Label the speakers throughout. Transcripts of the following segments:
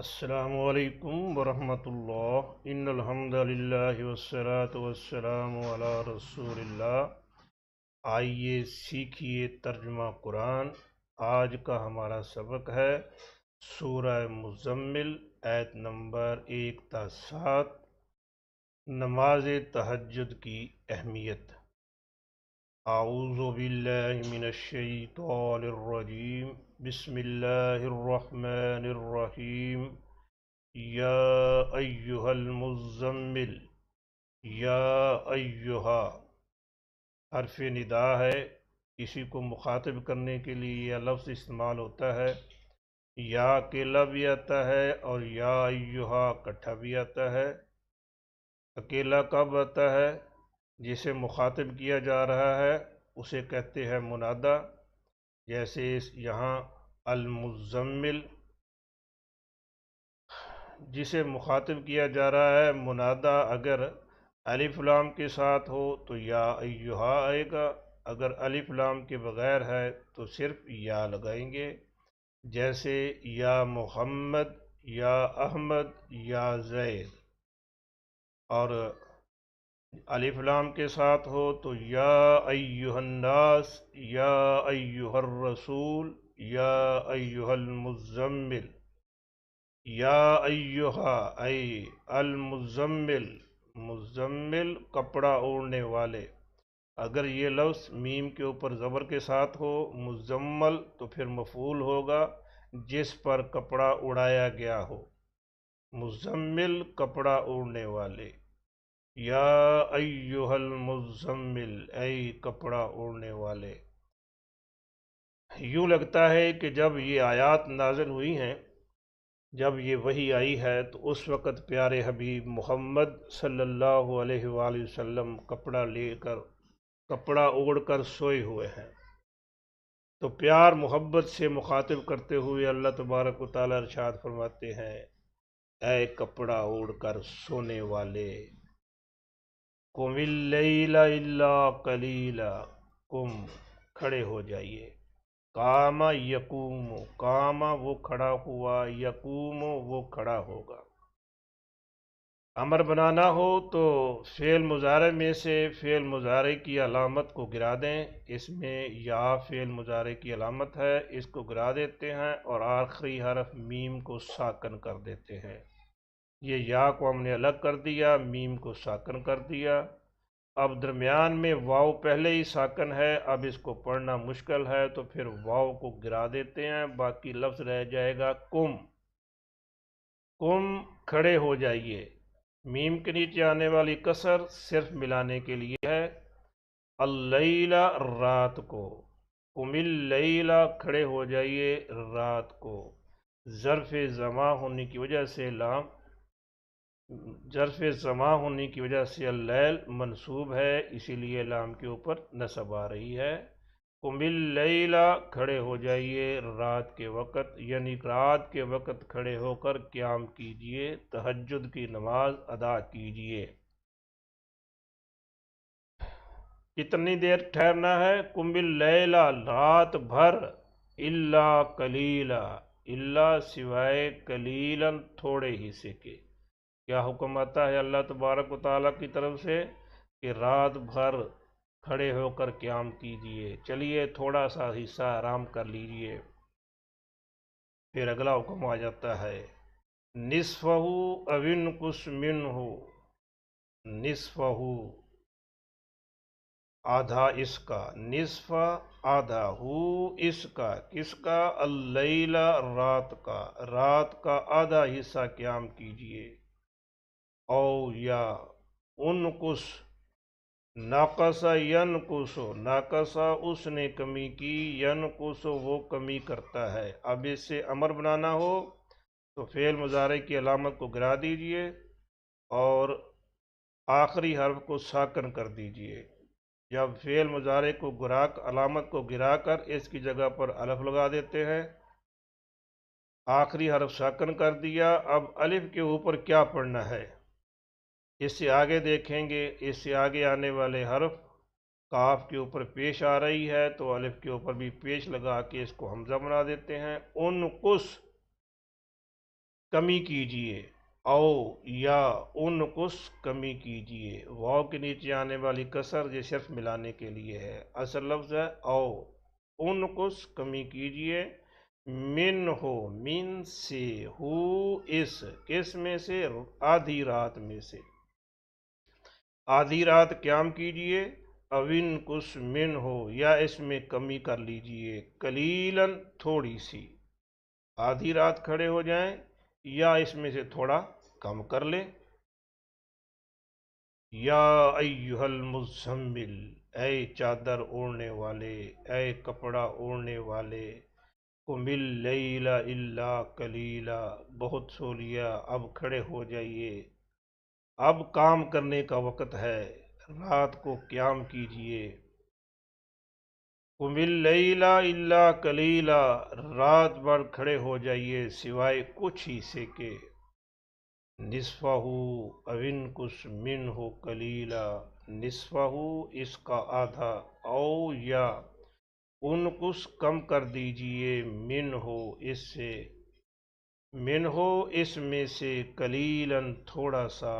Speaker 1: السلام علیکم ورحمۃ اللہ ان الحمد للہ والصلاۃ والسلام علی رسول اللہ۔ آئیے سیکھیے ترجمہ قرآن۔ آج کا ہمارا سبق ہے سورہ مزمل، آیت نمبر 1 تا 7، نماز تہجد کی اہمیت۔ اعوذ باللہ من الشیطان الرجیم، بسم اللہ الرحمن الرحیم۔ یا ایہا المزمل، یا ایہا حرف ندا ہے، کسی کو مخاطب کرنے کے لیے یہ لفظ استعمال ہوتا ہے۔ یا اکیلا بھی آتا ہے اور یا ایہا اکٹھا بھی آتا ہے۔ اکیلا کب آتا ہے؟ جسے مخاطب کیا جا رہا ہے اسے کہتے ہیں منادا، جیسے یہاں المزمل۔ جسے مخاطب کیا جا رہا ہے منادا اگر الف لام کے ساتھ ہو تو یا ایہا آئے گا، اگر الف لام کے بغیر ہے تو صرف یا لگائیں گے، جیسے یا محمد، یا احمد، یا زید۔ اور الف لام کے ساتھ ہو تو یا ایہا الناس، یا ایہا الرسول، یا ایہا المزمل۔ یا ایہا ای المزمل، مزمل کپڑا اوڑھنے والے۔ اگر یہ لفظ میم کے اوپر زبر کے ساتھ ہو مزمل تو پھر مفعول ہوگا جس پر کپڑا اڑایا گیا ہو، مزمل کپڑا اوڑھنے والے۔ یا ایہا المزمل، اے کپڑا اوڑھنے والے۔ یوں لگتا ہے کہ جب یہ آیات نازل ہوئی ہیں، جب یہ وحی آئی ہے تو اس وقت پیارے حبیب محمد صلی اللہ علیہ وآلہ وسلم کپڑا اوڑھ کر سوئے ہوئے ہیں۔ تو پیار محبت سے مخاطب کرتے ہوئے اللہ تبارک و تعالیٰ ارشاد فرماتے ہیں، اے کپڑا اوڑھ کر سونے والے، قم اللیل الا قلیلا، قم کھڑے ہو جائیے، قام یقوم، قام وہ کھڑا ہوا، یقوم وہ کھڑا ہوگا۔ امر بنانا ہو تو فعل مضارع میں سے فعل مضارع کی علامت کو گرا دیں، اس میں یا فعل مضارع کی علامت ہے، اس کو گرا دیتے ہیں اور آخری حرف میم کو ساکن کر دیتے ہیں۔ یہ یا کو ہم نے الگ کر دیا، میم کو ساکن کر دیا۔ اب درمیان میں واو پہلے ہی ساکن ہے، اب اس کو پڑھنا مشکل ہے تو پھر واو کو گرا دیتے ہیں، باقی لفظ رہ جائے گا قم۔ قم کھڑے ہو جائیے، میم کے نیچے آنے والی کسر صرف ملانے کے لیے ہے۔ اللیلہ رات کو، قم اللیلہ کھڑے ہو جائیے رات کو۔ ظرف زماں ہونے کی وجہ سے اللیل منصوب ہے، اسی لیے لام کے اوپر نصب آ رہی ہے۔ قم اللیلہ کھڑے ہو جائیے رات کے وقت، یعنی رات کے وقت کھڑے ہو کر قیام کیجئے، تہجد کی نماز ادا کیجئے۔ کتنی دیر ٹھہرنا ہے؟ قم اللیلہ رات بھر، الا قلیلا، الا سوائے قلیلا تھوڑے حصے کے۔ کیا حکم آتا ہے اللہ تبارک و تعالیٰ کی طرف سے کہ رات بھر کھڑے ہو کر قیام کیجئے، چلیے تھوڑا سا حصہ آرام کر لیجئے۔ پھر اگلا حکم آ جاتا ہے نصفہ او انقص منہ، نصفہ آدھا اس کا، نصف آدھا، ہو اس کا، کس کا؟ اللیلہ رات کا، رات کا آدھا حصہ قیام کیجئے۔ او یا انقص، ناقص ینقص، ناقص اس نے کمی کی، ینقص وہ کمی کرتا ہے۔ اب اس سے امر بنانا ہو تو فعل مضارع کی علامت کو گرا دیجئے اور آخری حرف کو ساکن کر دیجئے۔ جب فعل مضارع کو علامت کو گرا کر اس کی جگہ پر الف لگا دیتے ہیں، آخری حرف ساکن کر دیا، اب الف کے اوپر کیا پڑھنا ہے اس سے آگے دیکھیں گے۔ اس سے آگے آنے والے حرف کاف کے اوپر پیش آ رہی ہے تو الف کے اوپر بھی پیش لگا کے اس کو حمزہ بنا دیتے ہیں۔ انقص کمی کیجئے، او یا انقص کمی کیجئے، واو کے نیچے آنے والی کسر یہ صرف ملانے کے لیے ہے، اصل لفظ ہے او، انقص کمی کیجئے، من ہو من سے، ہو اس، کس میں سے، آدھی رات میں سے، آدھی رات قیام کیجئے، اوین کس من ہو یا اس میں کمی کر لیجئے، قلیلاً تھوڑی سی، آدھی رات کھڑے ہو جائیں یا اس میں سے تھوڑا کم کر لیں۔ یا ایہا المزمل، اے چادر اوڑھنے والے، اے کپڑا اوڑھنے والے، قم اللیل الا قلیلا، بہت سو لیا اب کھڑے ہو جائیے، اب کام کرنے کا وقت ہے، رات کو قیام کیجئے۔ قم اللیل الا قلیلا، رات بھر کھڑے ہو جائیے سوائے کچھ حصے کے، نصفہ او انقص منہ قلیلا، نصفہ اس کا آدھا، او یا انقص کم کر دیجئے، منہ اس سے، منہ اس میں سے، قلیلاً تھوڑا سا،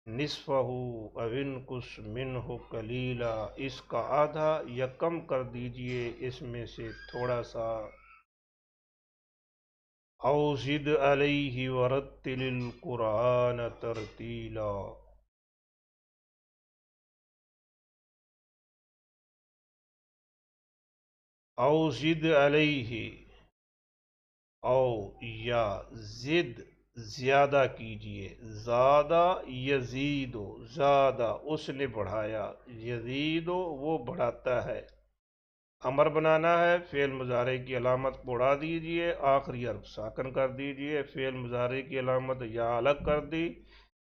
Speaker 1: نصفہ او انقص منہ قلیلا، اس کا آدھا یا کم کر دیجئے اس میں سے تھوڑا سا، او زد علیہ ورتل القرآن ترتیلا، او زد علیہ، او یا زد زیادہ کیجئے، زیادہ یزید، زیادہ اس نے بڑھایا، یزید وہ بڑھاتا ہے، امر بنانا ہے، فعل مضارع کی علامت کو اڑا دیجئے، آخری حرف ساکن کر دیجئے، فعل مضارع کی علامت یا الگ کر دی،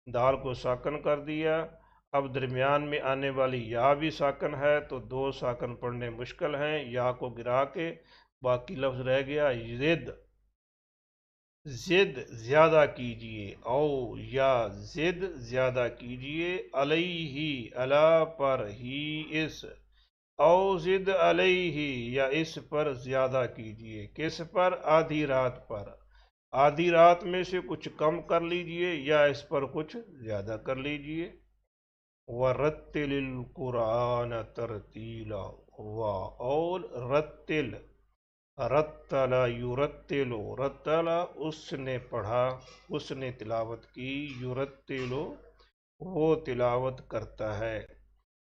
Speaker 1: دال کو ساکن کر دیا، اب درمیان میں آنے والی یا بھی ساکن ہے تو دو ساکن پڑھنے مشکل ہیں، یا کو گرا کے باقی لفظ رہ گیا زد، زد زیادہ کیجئے، او یا زد زیادہ کیجئے، علیہ علی پر، ہی اس، او زد علیہ یا اس پر زیادہ کیجئے، کس پر، آدھی رات پر، آدھی رات میں سے کچھ کم کر لیجئے یا اس پر کچھ زیادہ کر لیجئے۔ وَرَتِّلِ الْقُرْآنَ تَرْتِيلًا، اور رتل، رتل یرتل، رتل اس نے پڑھا، اس نے تلاوت کی، یرتل وہ تلاوت کرتا ہے،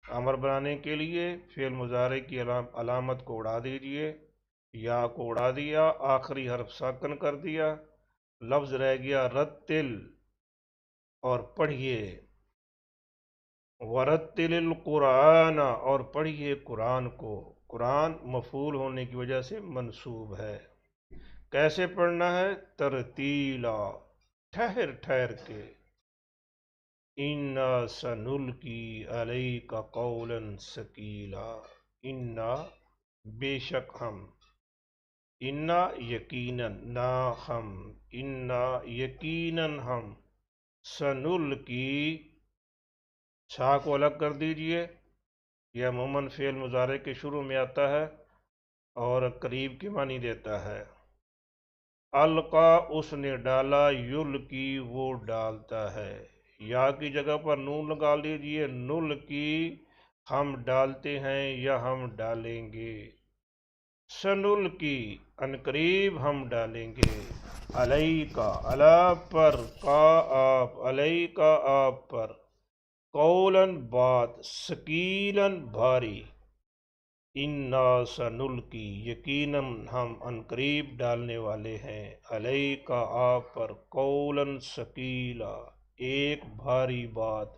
Speaker 1: امر بنانے کے لیے فعل مضارع کی علامت کو اڑا دیجئے، یا کو اڑا دیا، آخری حرف ساکن کر دیا، لفظ رہ گیا رتل، اور پڑھیے، ورتل القرآن، اور پڑھیے قرآن کو، قرآن مفعول ہونے کی وجہ سے منصوب ہے، کیسے پڑھنا ہے، ترتیلا، ٹھہر ٹھہر کے، اِنَّا سَنُلْقِي عَلَيْكَ قَوْلًا ثَقِيلًا، اِنَّا بے شک ہم، اِنَّا یقیناً، نا ہم، اِنَّا یقیناً ہم، سَنُلْقِي چھا کو الگ کر دیجئے، یہ عموماً فعل مضارع کے شروع میں آتا ہے اور قریب کی معنی دیتا ہے، القا اس نے ڈالا، یلقی وہ ڈالتا ہے، یا کی جگہ پر نون لگا لیجئے، نلقی ہم ڈالتے ہیں یا ہم ڈالیں گے، سنلقی ان قریب ہم ڈالیں گے، علیکا علی پر، کا آپ، علیکا آپ پر، قولاً بات، ثقیلاً بھاری، انا سنلقی یقیناً ہم ان قریب ڈالنے والے ہیں، علیکا آپ پر، قولاً ثقیلا ایک بھاری بات،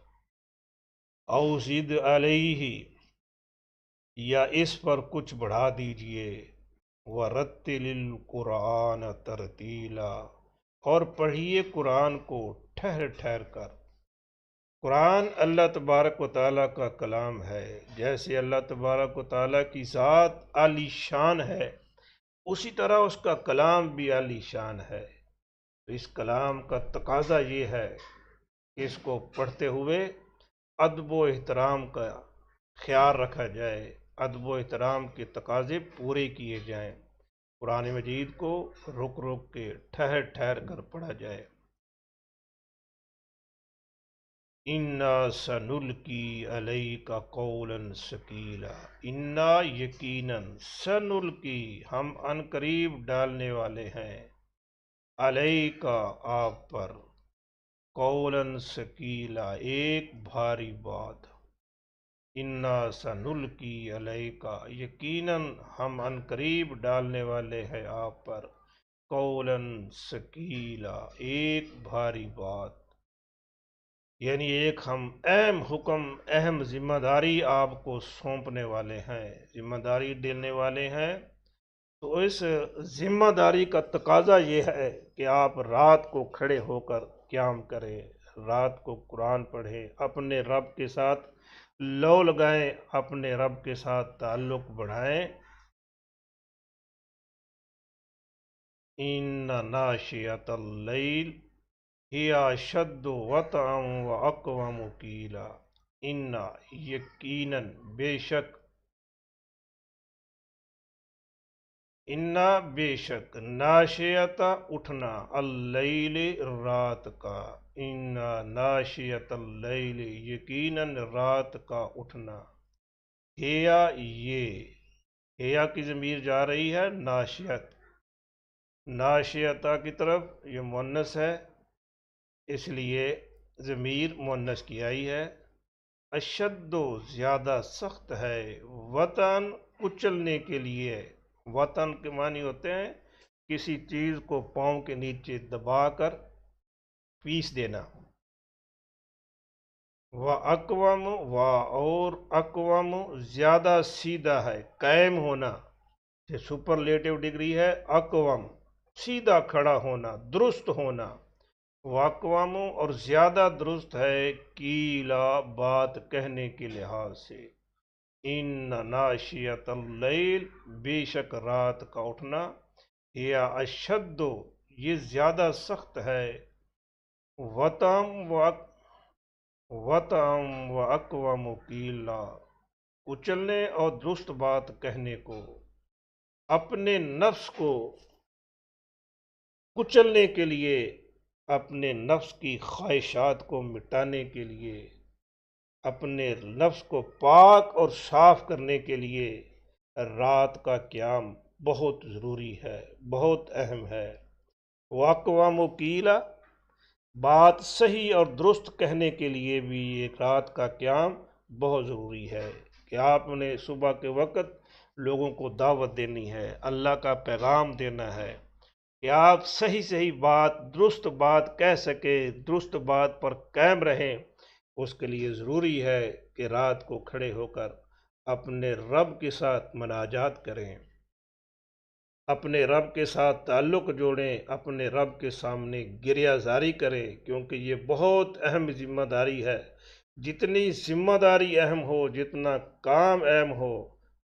Speaker 1: او زد علیہ یا اس پر کچھ بڑھا دیجئے، ورتل القرآن ترتیلا اور پڑھیے قرآن کو ٹھہر ٹھہر کر، قرآن اللہ تبارک و تعالیٰ کا کلام ہے، جیسے اللہ تبارک و تعالیٰ کی ذات عالی شان ہے اسی طرح اس کا کلام بھی عالی شان ہے، تو اس کلام کا تقاضا یہ ہے کہ اس کو پڑھتے ہوئے ادب و احترام کا خیال رکھا جائے، ادب و احترام کے تقاضے پورے کیے جائیں، قرآن مجید کو رک رک کے ٹھہر ٹھہر کر پڑھا جائے۔ انا سنلقی علیک قولا ثقیلا، انا یقیناً سنلقی ہم ان قریب ڈالنے والے ہیں، علیک آپ پر، قولا ثقیلا ایک بھاری بات، انا سنلقی علیک یقیناً ہم ان قریب ڈالنے والے ہیں آپ پر، قولا ثقیلا ایک بھاری بات، یعنی ایک ہم اہم حکم، اہم ذمہ داری آپ کو سونپنے والے ہیں، ذمہ داری دینے والے ہیں۔ تو اس ذمہ داری کا تقاضا یہ ہے کہ آپ رات کو کھڑے ہو کر قیام کریں، رات کو قرآن پڑھیں، اپنے رب کے ساتھ لو لگائیں، اپنے رب کے ساتھ تعلق بڑھائیں۔ ان ناشئۃ اللیل ہی اشد وطئا واقوم قیلا، ان یقیناً بے شک، انا بے شک، ناشئۃ اٹھنا، اللیل رات کا، انا ناشئۃ اللیل یقیناً رات کا اٹھنا، ہیا یہ، ہیا کی ضمیر جا رہی ہے ناشئت، ناشئتہ کی طرف، یہ مؤنث ہے اس لیے ضمیر مؤنث کی آئی ہے، اشد زیادہ سخت ہے، وطن کچلنے کے لیے، وطن کے معنی ہوتے ہیں کسی چیز کو پاؤں کے نیچے دبا کر پیس دینا، اقوام اور اقوام زیادہ سیدھا ہے، قائم ہونا، یہ سپرلیٹو ڈگری ہے، اقوام سیدھا کھڑا ہونا، درست ہونا، واقوام اور زیادہ درست ہے، کیلا بات کہنے کے لحاظ سے، ان ناشئۃ اللیل بے شک رات کا اٹھنا، یا اشد یہ زیادہ سخت ہے، وطعم و اقوام قیلا کچلنے اور درست بات کہنے کو، اپنے نفس کو کچلنے کے لیے، اپنے نفس کی خواہشات کو مٹانے کے لیے، اپنے نفس کو پاک اور صاف کرنے کے لیے رات کا قیام بہت ضروری ہے، بہت اہم ہے۔ واقوام و قیلا بات صحیح اور درست کہنے کے لیے بھی ایک رات کا قیام بہت ضروری ہے کہ آپ نے صبح کے وقت لوگوں کو دعوت دینی ہے، اللہ کا پیغام دینا ہے، کہ آپ صحیح صحیح بات، درست بات کہہ سکے، درست بات پر قائم رہیں، اس کے لیے ضروری ہے کہ رات کو کھڑے ہو کر اپنے رب کے ساتھ مناجات کریں، اپنے رب کے ساتھ تعلق جوڑیں، اپنے رب کے سامنے گریہ زاری کریں، کیونکہ یہ بہت اہم ذمہ داری ہے۔ جتنی ذمہ داری اہم ہو، جتنا کام اہم ہو،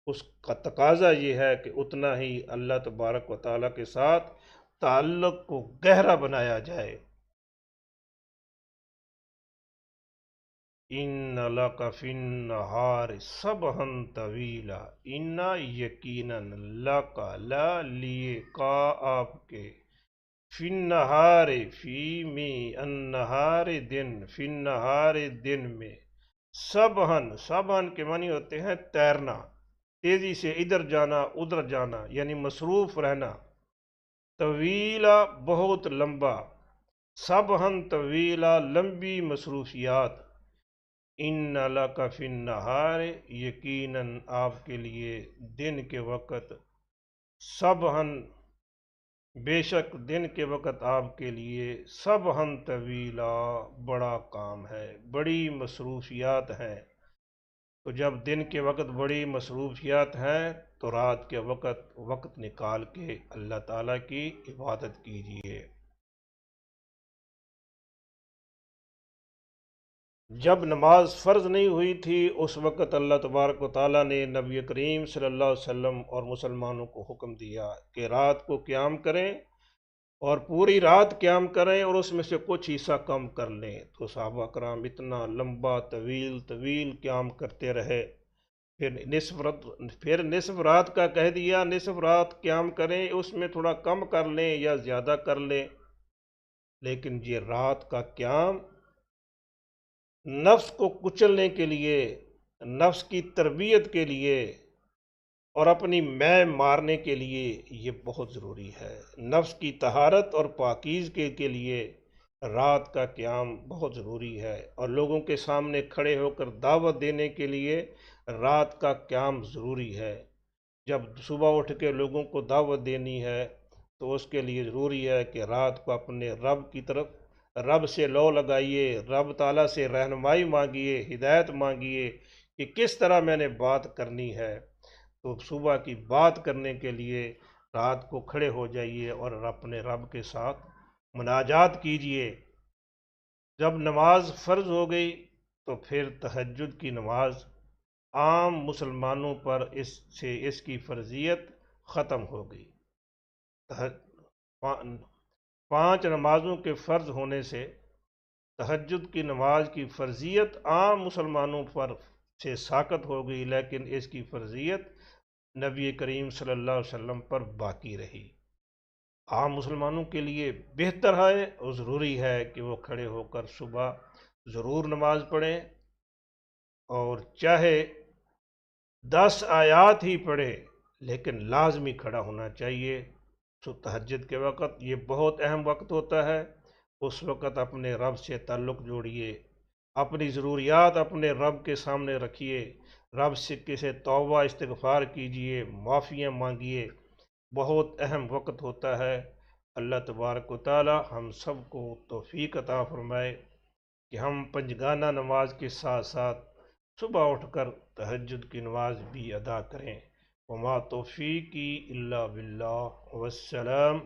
Speaker 1: اس کا تقاضا یہ ہے کہ اتنا ہی اللہ تبارک و تعالیٰ کے ساتھ تعلق کو گہرا بنایا جائے۔ ان لک فی النہار سبحا طویلا، ان یقیناً لک لا لیے کا آپ کے، فی النہار فی میں، النہار دن، فی النہار دن میں، سبحن، سبحن کے معنی ہوتے ہیں تیرنا، تیزی سے ادھر جانا ادھر جانا، یعنی مصروف رہنا، طویلا بہت لمبا، سبحن طویلا لمبی مصروفیات، ان لک فی النہار یقیناً آپ کے لیے دن کے وقت، سبحن بے شک دن کے وقت آپ کے لیے، سبحن طویلا بڑا کام ہے، بڑی مصروفیات ہیں۔ تو جب دن کے وقت بڑی مصروفیات ہیں تو رات کے وقت نکال کے اللہ تعالیٰ کی عبادت کیجیے۔ جب نماز فرض نہیں ہوئی تھی اس وقت اللہ تبارک و تعالیٰ نے نبی کریم صلی اللہ علیہ وسلم اور مسلمانوں کو حکم دیا کہ رات کو قیام کریں اور پوری رات قیام کریں اور اس میں سے کچھ حصہ کم کر لیں۔ تو صحابہ کرام اتنا لمبا طویل قیام کرتے رہے پھر نصف رات کا کہہ دیا، نصف رات قیام کریں، اس میں تھوڑا کم کر لیں یا زیادہ کر لیں، لیکن یہ رات کا قیام نفس کو کچلنے کے لیے، نفس کی تربیت کے لیے اور اپنی میں مارنے کے لیے یہ بہت ضروری ہے۔ نفس کی طہارت اور پاکیزگی کے لیے رات کا قیام بہت ضروری ہے، اور لوگوں کے سامنے کھڑے ہو کر دعوت دینے کے لیے رات کا قیام ضروری ہے۔ جب صبح اٹھ کے لوگوں کو دعوت دینی ہے تو اس کے لیے ضروری ہے کہ رات کو اپنے رب کی طرف، رب سے لو لگائیے، رب تعالیٰ سے رہنمائی مانگیے، ہدایت مانگیے کہ کس طرح میں نے بات کرنی ہے۔ تو صبح کی بات کرنے کے لیے رات کو کھڑے ہو جائیے اور اپنے رب کے ساتھ مناجات کیجیے۔ جب نماز فرض ہو گئی تو پھر تہجد کی نماز عام مسلمانوں پر اس کی فرضیت ختم ہو گئی۔ 5 نمازوں کے فرض ہونے سے تہجد کی نماز کی فرضیت عام مسلمانوں پر سے ساقط ہو گئی، لیکن اس کی فرضیت نبی کریم صلی اللہ علیہ وسلم پر باقی رہی۔ عام مسلمانوں کے لیے بہتر ہے اور ضروری ہے کہ وہ کھڑے ہو کر صبح ضرور نماز پڑھیں، اور چاہے 10 آیات ہی پڑھے لیکن لازمی کھڑا ہونا چاہیے۔ تو تہجد کے وقت یہ بہت اہم وقت ہوتا ہے، اس وقت اپنے رب سے تعلق جوڑیے، اپنی ضروریات اپنے رب کے سامنے رکھیے، رب سے سے توبہ استغفار کیجیے، معافیاں مانگیے، بہت اہم وقت ہوتا ہے۔ اللہ تبارک و تعالی ہم سب کو توفیق عطا فرمائے کہ ہم پنجگانہ نماز کے ساتھ ساتھ صبح اٹھ کر تہجد کی نماز بھی ادا کریں۔ وما توفیقی الا باللہ، والسلام